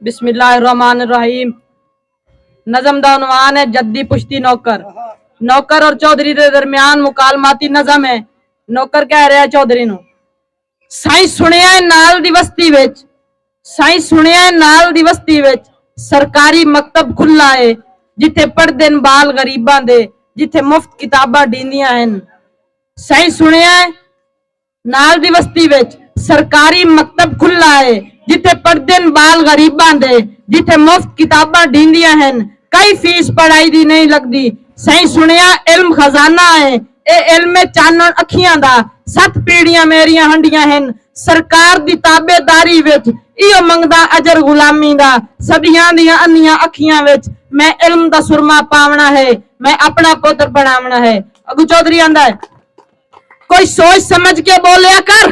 बिस्मिल्लाहिर्रहमानिर्रहीम। नज़म दा उन्वान है जद्दी पुश्ती नौकर। नौकर और चौधरी के दरमियान मुकालमाती नज़म है। नौकर कह रहा है चौधरी नूं, साईं सुनिया है नाल दी बस्ती विच, साईं सुनिया है नाल दी बस्ती विच सरकारी मकतब खुला है, जिथे पढ़दे न बाल गरीबां दे, जिथे मुफ्त किताबां डींदियां हन। साईं सुनिया है नाल दी बस्ती विच सरकारी मकतब खुला है, जिथे पढ़दे न बाल गरीबां दे, जिथे मुफ्त किताबां डींदियां हन। कई फीस पढ़ाई दी नहीं लगदी। सही सुनिया इल्म खजाना है, ए इल्म चानण अखियां दा, 7 पीढ़ियां मेरियां हंडियां हन। सरकार दी ताबेदारी विच इहो मंगदा अजर गुलामी दा, सदियां दियां अन्नियां अखियां विच मैं इल्म दा सुरमा पावना है, मैं अपना पुत्र बनावना है। अगू चौधरी आंदा है, कोई सोच समझ के बोलिया कर,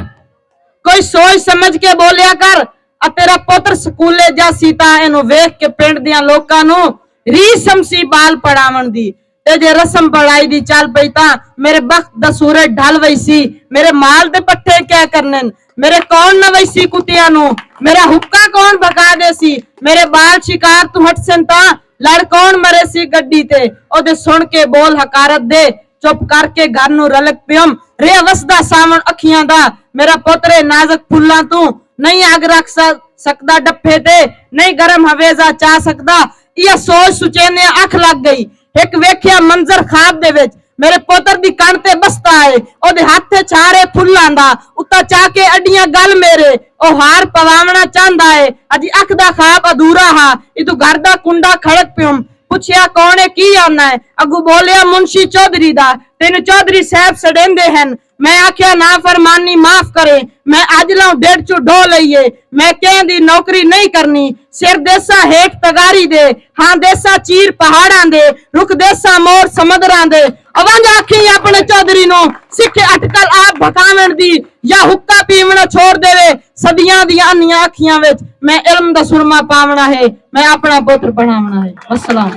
कोई सोच समझ के बोलिया कर। आ तेरा पुत्र स्कूले जा सीता इनू वेख के पिंड दियां लोकां नू रीसम सी बाल पढ़ावन दी। ते जे रस्म पढ़ाई दी चल पई तां मेरे बख्त दा सूरज ढल वई सी। मेरे माल दे पट्ठे क्या करने, मेरे कौन न वैसी कुतिया नू, मेरा हुक्का कौन भगा दे सी। मेरे बाल शिकार तू हट सन तां लड़ कौन मरे सी गड्डी ते। ओदे सुन के बोल हकारत दे, चुप करके घर नू रलक पियम रे वसदा सावन अखियां दा। मेरा पुत्र नाजुक फुल्लां तू नहीं अग रख सकदा डफे ते, नहीं गरम हवेजा चा सकदा। यह सोच सुचेने अख लग गई। एक वेख्या मंजर खाब दे विच मेरे पुत्र दी कण ते बसता है, ओदे हाथ छारे फुल्लां दा, उत्ता चाके अड्डियां गल मेरे ओ हार पवावना चाहंदा है। अजी अख दा खाब अधूरा हा, इतू घर दा कुंडा खड़क पियम। पुछया कौन है की आना है, अगू बोलिया मुंशी चौधरी दा, तेन चौधरी साहब सडेंदे हन। मैं आख्या ना फरमानी माफ करे, मैं अज लाऊं 1.5 चू ढो लईए, मैं कह दी नौकरी नहीं करनी। सिर देसा हेठ तगारी दे, हाँ देसा चीर पहाड़ां दे, रुख देसा मोर समुद्रां दे। अवंज आखी अपने चौधरी नो सिख अटकल आप भकावन दी, या हुक्का पीवना छोड़ देवे सदियां दी अन्नियां अखियां विच मैं इल्म दा सुरमा पावना है, मैं अपना पुत्र बनावना है। अस्सलाम।